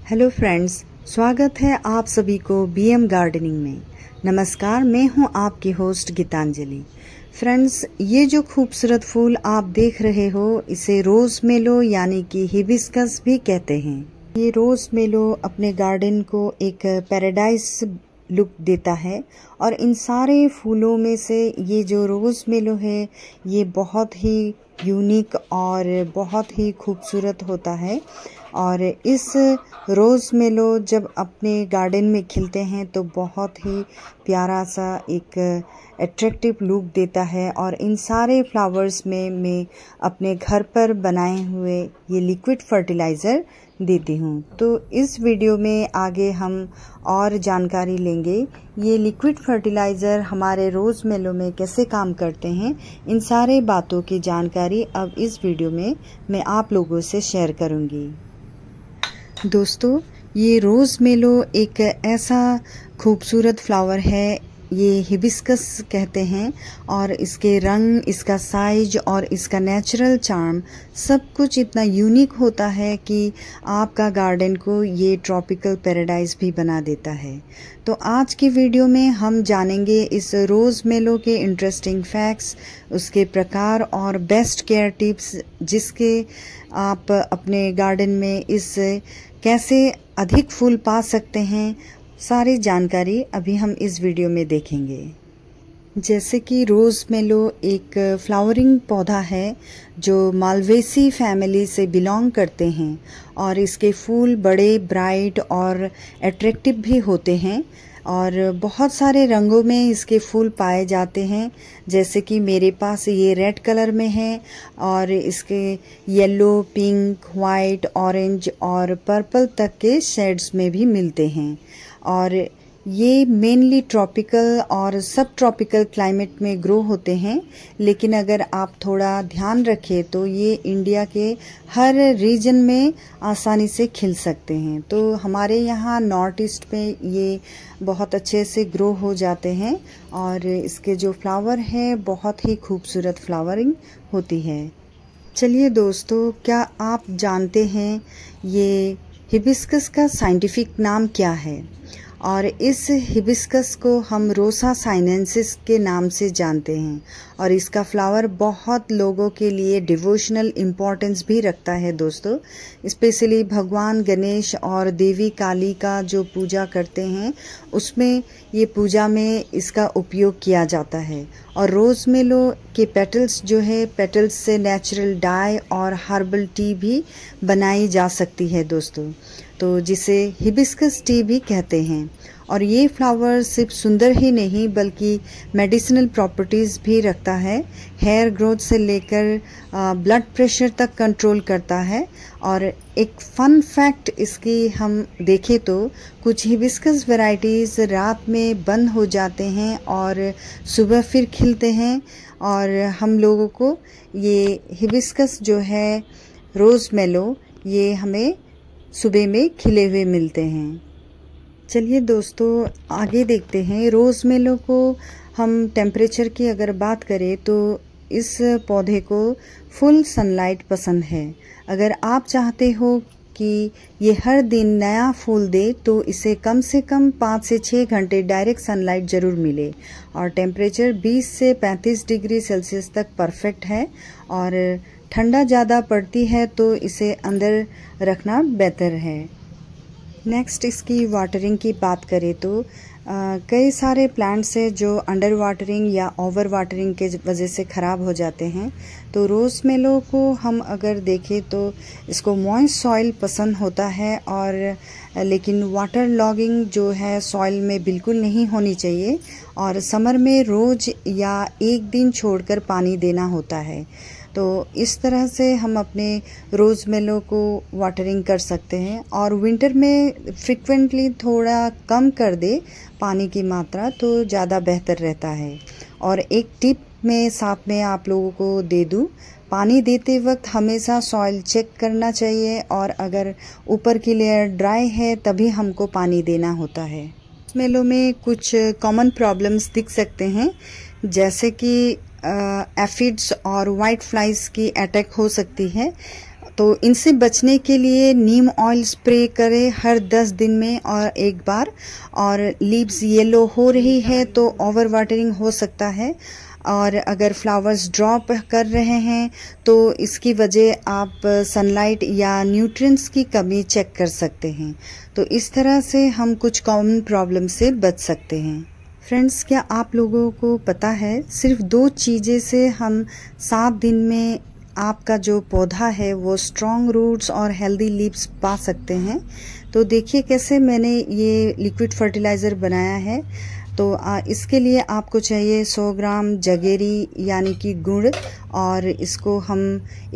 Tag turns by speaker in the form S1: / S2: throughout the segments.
S1: Hello friends, स्वागत है आप सभी को बीएम गार्डनिंग में। नमस्कार, मैं हूं आपकी होस्ट गीतांजलि। फ्रेंड्स, ये जो खूबसूरत फूल आप देख रहे हो इसे रोज मेलो यानी कि हिबिस्कस भी कहते हैं। ये रोज मेलो अपने गार्डन को एक पैराडाइज लुक देता है और इन सारे फूलों में से ये जो रोज मेलो है ये बहुत ही यूनिक और बहुत ही खूबसूरत होता है। और इस रोज़ मेलो जब अपने गार्डन में खिलते हैं तो बहुत ही प्यारा सा एक अट्रैक्टिव लुक देता है। और इन सारे फ्लावर्स में मैं अपने घर पर बनाए हुए ये लिक्विड फर्टिलाइज़र देती हूँ। तो इस वीडियो में आगे हम और जानकारी लेंगे ये लिक्विड फर्टिलाइज़र हमारे रोज़ मेलो में कैसे काम करते हैं। इन सारे बातों की जानकारी अब इस वीडियो में मैं आप लोगों से शेयर करूँगी। दोस्तों, ये रोज़ मेलो एक ऐसा खूबसूरत फ्लावर है, ये हिबिस्कस कहते हैं। और इसके रंग, इसका साइज और इसका नेचुरल चार्म सब कुछ इतना यूनिक होता है कि आपका गार्डन को ये ट्रॉपिकल पैराडाइज भी बना देता है। तो आज की वीडियो में हम जानेंगे इस रोज़ मेलो के इंटरेस्टिंग फैक्ट्स, उसके प्रकार और बेस्ट केयर टिप्स जिसके आप अपने गार्डन में इस कैसे अधिक फूल पा सकते हैं। सारी जानकारी अभी हम इस वीडियो में देखेंगे। जैसे कि रोज़ मेलो एक फ्लावरिंग पौधा है जो मालवेसी फैमिली से बिलोंग करते हैं और इसके फूल बड़े ब्राइट और अट्रैक्टिव भी होते हैं और बहुत सारे रंगों में इसके फूल पाए जाते हैं। जैसे कि मेरे पास ये रेड कलर में है और इसके येलो, पिंक, वाइट, ऑरेंज और पर्पल तक के शेड्स में भी मिलते हैं। और ये मेनली ट्रॉपिकल और सब ट्रॉपिकल क्लाइमेट में ग्रो होते हैं, लेकिन अगर आप थोड़ा ध्यान रखें तो ये इंडिया के हर रीजन में आसानी से खिल सकते हैं। तो हमारे यहाँ नॉर्थ ईस्ट में ये बहुत अच्छे से ग्रो हो जाते हैं और इसके जो फ्लावर है बहुत ही खूबसूरत फ्लावरिंग होती है। चलिए दोस्तों, क्या आप जानते हैं ये हिबिस्कस का साइंटिफिक नाम क्या है? और इस हिबिस्कस को हम रोसा साइनेंसिस के नाम से जानते हैं और इसका फ्लावर बहुत लोगों के लिए डिवोशनल इम्पोर्टेंस भी रखता है दोस्तों। स्पेशली भगवान गणेश और देवी काली का जो पूजा करते हैं उसमें ये पूजा में इसका उपयोग किया जाता है। और रोज़ मेलो के पेटल्स जो है, पेटल्स से नेचुरल डाई और हर्बल टी भी बनाई जा सकती है दोस्तों, तो जिसे हिबिस्कस टी भी कहते हैं। और ये फ्लावर सिर्फ सुंदर ही नहीं बल्कि मेडिसिनल प्रॉपर्टीज़ भी रखता है। हेयर ग्रोथ से लेकर ब्लड प्रेशर तक कंट्रोल करता है। और एक फन फैक्ट इसकी हम देखें तो कुछ हिबिस्कस वैरायटीज़ रात में बंद हो जाते हैं और सुबह फिर खिलते हैं। और हम लोगों को ये हिबिस्कस जो है रोज़ मेलो ये हमें सुबह में खिले हुए मिलते हैं। चलिए दोस्तों, आगे देखते हैं। रोज़ मेलो को हम टेम्परेचर की अगर बात करें तो इस पौधे को फुल सनलाइट पसंद है। अगर आप चाहते हो कि ये हर दिन नया फूल दे तो इसे कम से कम 5 से 6 घंटे डायरेक्ट सनलाइट ज़रूर मिले। और टेम्परेचर 20 से 35 डिग्री सेल्सियस तक परफेक्ट है। और ठंडा ज़्यादा पड़ती है तो इसे अंदर रखना बेहतर है। नेक्स्ट, इसकी वाटरिंग की बात करें तो कई सारे प्लांट्स हैं जो अंडर वाटरिंग या ओवर वाटरिंग के वजह से ख़राब हो जाते हैं। तो रोज़ मेलो को हम अगर देखें तो इसको मॉइस्ट सॉइल पसंद होता है, और लेकिन वाटर लॉगिंग जो है सॉइल में बिल्कुल नहीं होनी चाहिए। और समर में रोज़ या एक दिन छोड़कर पानी देना होता है। तो इस तरह से हम अपने रोज़ मेलो को वाटरिंग कर सकते हैं। और विंटर में फ्रिक्वेंटली थोड़ा कम कर दे पानी की मात्रा तो ज़्यादा बेहतर रहता है। और एक टिप मैं साथ में आप लोगों को दे दूं, पानी देते वक्त हमेशा सॉइल चेक करना चाहिए और अगर ऊपर की लेयर ड्राई है तभी हमको पानी देना होता है। मेलो में कुछ कॉमन प्रॉब्लम्स दिख सकते हैं, जैसे कि एफिड्स और वाइट फ्लाइज की अटैक हो सकती है। तो इनसे बचने के लिए नीम ऑयल स्प्रे करें हर 10 दिन में और एक बार। और लीव्स येलो हो रही है तो ओवर वाटरिंग हो सकता है, और अगर फ्लावर्स ड्रॉप कर रहे हैं तो इसकी वजह आप सनलाइट या न्यूट्रिएंट्स की कमी चेक कर सकते हैं। तो इस तरह से हम कुछ कॉमन प्रॉब्लम से बच सकते हैं। फ्रेंड्स, क्या आप लोगों को पता है सिर्फ 2 चीज़ें से हम 7 दिन में आपका जो पौधा है वो स्ट्रॉन्ग रूट्स और हेल्दी लीव्स पा सकते हैं। तो देखिए कैसे मैंने ये लिक्विड फर्टिलाइज़र बनाया है। तो इसके लिए आपको चाहिए 100 ग्राम जगेरी यानी कि गुड़, और इसको हम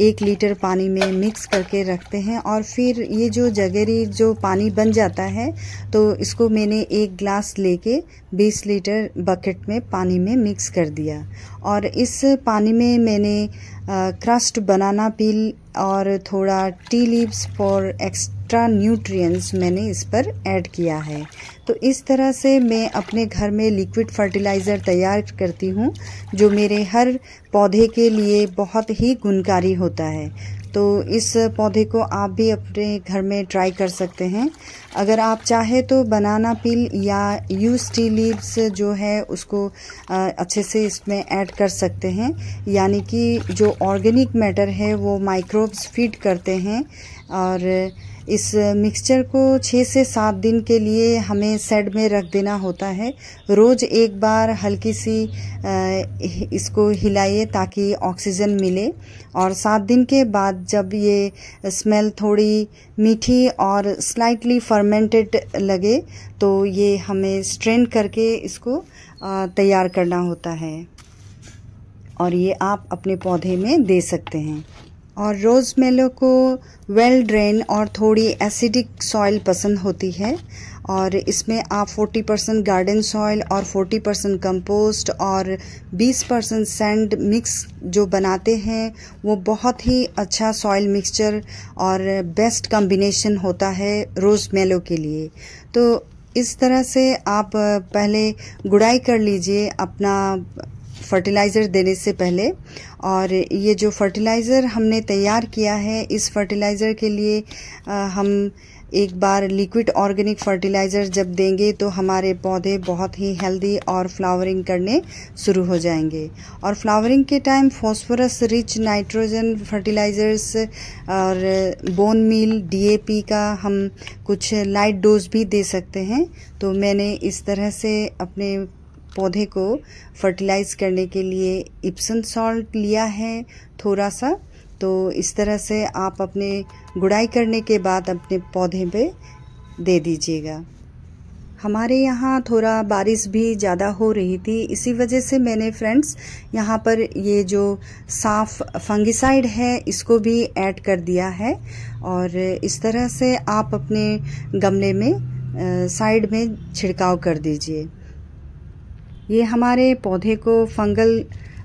S1: 1 लीटर पानी में मिक्स करके रखते हैं। और फिर ये जो जगेरी जो पानी बन जाता है तो इसको मैंने 1 ग्लास लेके 20 लीटर बकेट में पानी में मिक्स कर दिया। और इस पानी में मैंने क्रस्ट बनाना पील और थोड़ा tea leaves for extra nutrients मैंने इस पर ऐड किया है। तो इस तरह से मैं अपने घर में लिक्विड फर्टिलाइज़र तैयार करती हूँ जो मेरे हर पौधे के लिए बहुत ही गुणकारी होता है। तो इस पौधे को आप भी अपने घर में ट्राई कर सकते हैं। अगर आप चाहे तो बनाना पील या यूज टी लीव्स जो है उसको अच्छे से इसमें ऐड कर सकते हैं, यानी कि जो ऑर्गेनिक मैटर है वो माइक्रोब्स फीड करते हैं। और इस मिक्सचर को 6 से 7 दिन के लिए हमें शेड में रख देना होता है। रोज़ एक बार हल्की सी इसको हिलाइए ताकि ऑक्सीजन मिले। और 7 दिन के बाद जब ये स्मेल थोड़ी मीठी और स्लाइटली फर्मेंटेड लगे तो ये हमें स्ट्रेन करके इसको तैयार करना होता है, और ये आप अपने पौधे में दे सकते हैं। और रोज़मेलो को वेल ड्रेन और थोड़ी एसिडिक सॉइल पसंद होती है, और इसमें आप 40% गार्डन सॉइल और 40% कंपोस्ट और 20% सैंड मिक्स जो बनाते हैं वो बहुत ही अच्छा सॉइल मिक्सचर और बेस्ट कॉम्बिनेशन होता है रोज़मेलो के लिए। तो इस तरह से आप पहले गुड़ाई कर लीजिए अपना फर्टिलाइज़र देने से पहले। और ये जो फर्टिलाइज़र हमने तैयार किया है इस फर्टिलाइज़र के लिए हम एक बार लिक्विड ऑर्गेनिक फर्टिलाइज़र जब देंगे तो हमारे पौधे बहुत ही हेल्दी और फ्लावरिंग करने शुरू हो जाएंगे। और फ्लावरिंग के time phosphorus rich nitrogen fertilisers और बोन मील DAP का हम कुछ लाइट डोज भी दे सकते हैं। तो मैंने इस तरह से अपने पौधे को फर्टिलाइज करने के लिए इप्सम सॉल्ट लिया है थोड़ा सा। तो इस तरह से आप अपने गुड़ाई करने के बाद अपने पौधे पे दे दीजिएगा। हमारे यहाँ थोड़ा बारिश भी ज़्यादा हो रही थी, इसी वजह से मैंने फ्रेंड्स यहाँ पर ये जो साफ फंगिसाइड है इसको भी ऐड कर दिया है। और इस तरह से आप अपने गमले में साइड में छिड़काव कर दीजिए। ये हमारे पौधे को फंगल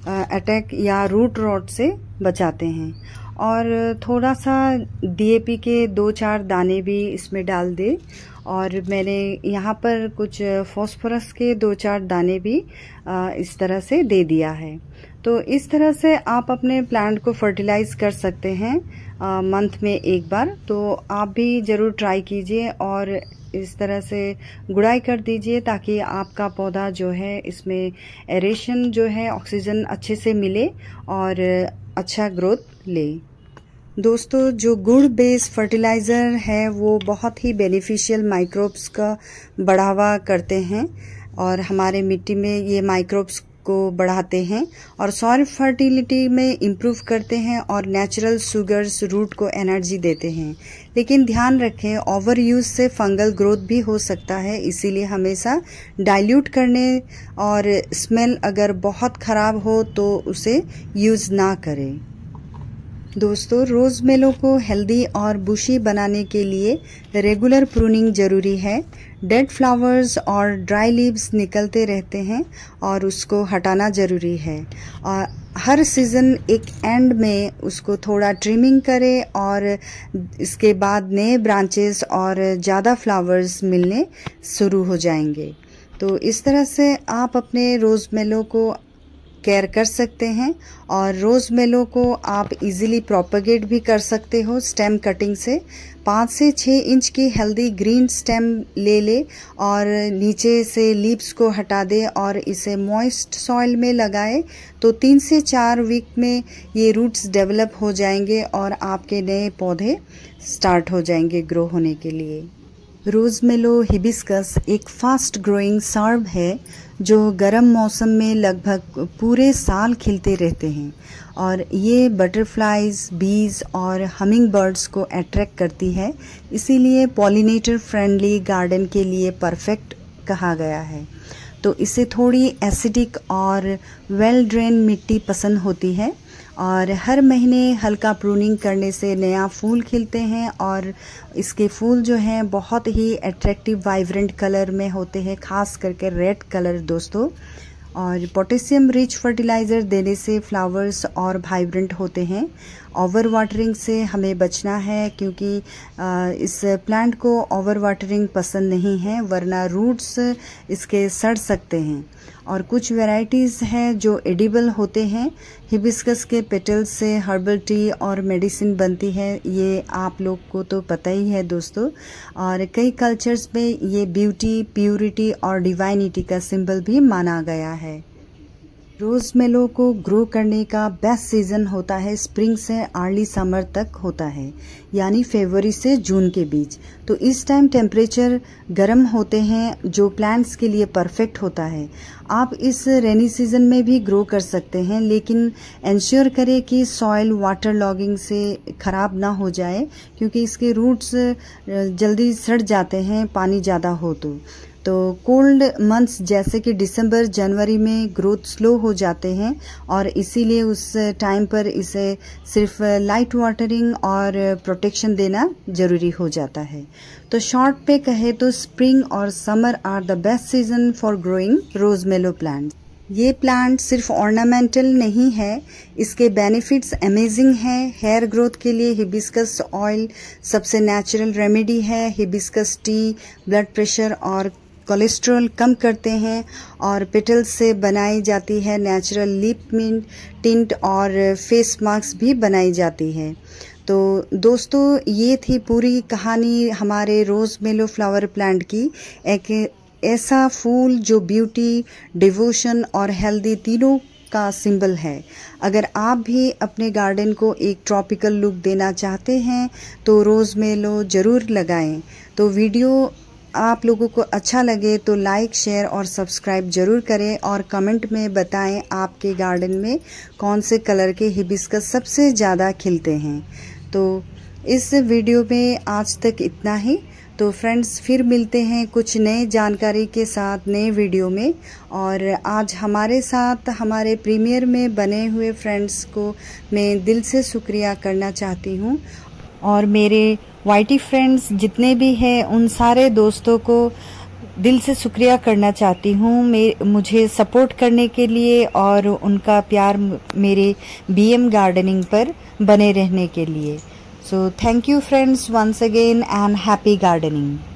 S1: अटैक या रूट रॉट से बचाते हैं। और थोड़ा सा DAP के 2-4 दाने भी इसमें डाल दे। और मैंने यहाँ पर कुछ फॉस्फोरस के 2-4 दाने भी इस तरह से दे दिया है। तो इस तरह से आप अपने प्लांट को फर्टिलाइज कर सकते हैं मंथ में एक बार। तो आप भी ज़रूर ट्राई कीजिए और इस तरह से गुड़ाई कर दीजिए ताकि आपका पौधा जो है इसमें एरेशन जो है ऑक्सीजन अच्छे से मिले और अच्छा ग्रोथ ले। दोस्तों, जो गुड़ बेस्ड फर्टिलाइज़र है वो बहुत ही बेनिफिशियल माइक्रोब्स का बढ़ावा करते हैं और हमारे मिट्टी में ये माइक्रोब्स को बढ़ाते हैं और सॉइल फर्टिलिटी में इम्प्रूव करते हैं और नेचुरल शुगर्स रूट को एनर्जी देते हैं। लेकिन ध्यान रखें, ओवर यूज से फंगल ग्रोथ भी हो सकता है, इसीलिए हमेशा डाइल्यूट करने और स्मेल अगर बहुत ख़राब हो तो उसे यूज़ ना करें। दोस्तों, रोज़मेलो को हेल्दी और बुशी बनाने के लिए रेगुलर प्रूनिंग ज़रूरी है। डेड फ्लावर्स और ड्राई लीव्स निकलते रहते हैं और उसको हटाना ज़रूरी है। और हर सीज़न एक एंड में उसको थोड़ा ट्रिमिंग करें और इसके बाद नए ब्रांचेस और ज़्यादा फ्लावर्स मिलने शुरू हो जाएंगे। तो इस तरह से आप अपने रोज़मेलो को केयर कर सकते हैं। और रोज़ मेलो को आप इजीली प्रोपेगेट भी कर सकते हो स्टेम कटिंग से। 5 से 6 इंच की हेल्दी ग्रीन स्टेम ले और नीचे से लीव्स को हटा दे और इसे मॉइस्ट सॉइल में लगाए तो 3 से 4 वीक में ये रूट्स डेवलप हो जाएंगे और आपके नए पौधे स्टार्ट हो जाएंगे ग्रो होने के लिए। रोज़ मेलो हिबिस्कस एक फास्ट ग्रोइंग सर्ब है जो गर्म मौसम में लगभग पूरे साल खिलते रहते हैं और ये बटरफ्लाइज, बीज और हमिंग बर्ड्स को अट्रैक्ट करती है, इसीलिए पॉलिनेटर फ्रेंडली गार्डन के लिए परफेक्ट कहा गया है। तो इसे थोड़ी एसिडिक और वेल ड्रेन मिट्टी पसंद होती है और हर महीने हल्का प्रूनिंग करने से नया फूल खिलते हैं और इसके फूल जो हैं बहुत ही अट्रैक्टिव वाइब्रेंट कलर में होते हैं, खास करके रेड कलर दोस्तों। और पोटेशियम रिच फर्टिलाइज़र देने से फ्लावर्स और वाइब्रेंट होते हैं। ओवर वाटरिंग से हमें बचना है क्योंकि इस प्लांट को ओवर वाटरिंग पसंद नहीं है, वरना रूट्स इसके सड़ सकते हैं। और कुछ वैरायटीज़ हैं जो एडिबल होते हैं। हिबिस्कस के पेटल्स से हर्बल टी और मेडिसिन बनती है, ये आप लोग को तो पता ही है दोस्तों। और कई कल्चर्स में ये ब्यूटी, प्यूरिटी और डिवाइनिटी का सिंबल भी माना गया है। रोज़ मेलो को ग्रो करने का बेस्ट सीज़न होता है स्प्रिंग से अर्ली समर तक होता है, यानी फरवरी से जून के बीच। तो इस टाइम टेम्परेचर गर्म होते हैं जो प्लांट्स के लिए परफेक्ट होता है। आप इस रेनी सीजन में भी ग्रो कर सकते हैं, लेकिन इंश्योर करें कि सॉइल वाटर लॉगिंग से ख़राब ना हो जाए क्योंकि इसके रूट्स जल्दी सड़ जाते हैं पानी ज़्यादा हो तो कोल्ड मंथ्स जैसे कि दिसंबर, जनवरी में ग्रोथ स्लो हो जाते हैं और इसीलिए उस टाइम पर इसे सिर्फ लाइट वाटरिंग और प्रोटेक्शन देना ज़रूरी हो जाता है। तो शॉर्ट पे कहे तो स्प्रिंग और summer are the best season for growing rose mallow plant. ये प्लांट सिर्फ ऑर्नामेंटल नहीं है, इसके बेनिफिट्स अमेजिंग है। हेयर ग्रोथ के लिए हिबिस्कस ऑयल सबसे नेचुरल रेमेडी है। हिबिस्कस टी ब्लड प्रेशर और कोलेस्ट्रॉल कम करते हैं और पेटल्स से बनाई जाती है नेचुरल लिप टिंट और फेस मास्क भी बनाई जाती है। तो दोस्तों ये थी पूरी कहानी हमारे रोज़ मेलो फ्लावर प्लांट की। एक ऐसा फूल जो ब्यूटी, डिवोशन और हेल्दी तीनों का सिंबल है। अगर आप भी अपने गार्डन को एक ट्रॉपिकल लुक देना चाहते हैं तो रोज़ मेलो ज़रूर लगाएं। तो वीडियो आप लोगों को अच्छा लगे तो लाइक, शेयर और सब्सक्राइब जरूर करें और कमेंट में बताएं आपके गार्डन में कौन से कलर के हिबिस्कस सबसे ज़्यादा खिलते हैं। तो इस वीडियो में आज तक इतना ही। तो फ्रेंड्स फिर मिलते हैं कुछ नए जानकारी के साथ नए वीडियो में। और आज हमारे साथ हमारे प्रीमियर में बने हुए फ्रेंड्स को मैं दिल से शुक्रिया करना चाहती हूँ और मेरे वाईटी फ्रेंड्स जितने भी हैं उन सारे दोस्तों को दिल से शुक्रिया करना चाहती हूँ मुझे सपोर्ट करने के लिए और उनका प्यार मेरे बीएम गार्डनिंग पर बने रहने के लिए। So thank you friends once again and happy gardening.